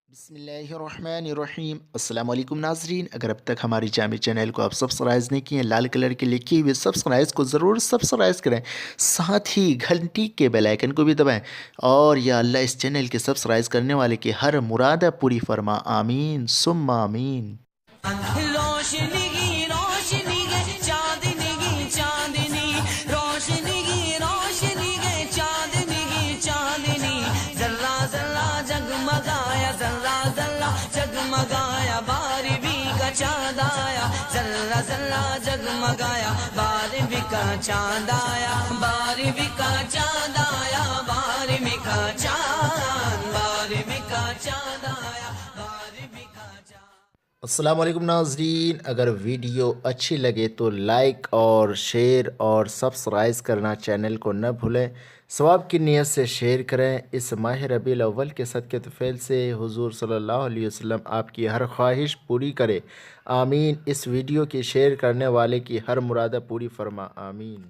बिस्मिल्लाहिर्रहमानिर्रहीम। अस्सलाम वालेकुम नाजरीन, अगर अब तक हमारी जामी चैनल को आप सब्सक्राइब नहीं किए हैं, लाल कलर के लिखे हुए सब्सक्राइब को ज़रूर सब्सक्राइब करें, साथ ही घंटी के बेल आइकन को भी दबाएं। और या अल्लाह इस चैनल के सब्सक्राइब करने वाले की हर मुराद पूरी फरमा, आमीन सुम्मा आमीन। रोशनी की रोशनी के चांदनी की चांदनी, रोशनी की रोशनी के चांदनी की चांदनी, जल्ला जल्ला जगमगाया, जल्ला जल्ला जगमगाया, बारहवीं का चांद आया, जल्ला जल्ला जगमगाया, बारहवीं का चांद आया, बारहवीं का चांद आया, बारहवीं का चांद, बारहवीं का चांद आया, बारहवीं का चांद। अस्सलाम वालेकुम नाजरीन, अगर वीडियो अच्छी लगे तो लाइक और शेयर और सब्सक्राइब करना चैनल को न भूलें। सवाब की नीयत से शेयर करें। इस माह रबीउल अव्वल के सदक़े तुफ़ैल से हुज़ूर सल्लल्लाहु अलैहि वसल्लम आपकी हर ख्वाहिश पूरी करे, आमीन। इस वीडियो की शेयर करने वाले की हर मुराद पूरी फरमा, आमीन।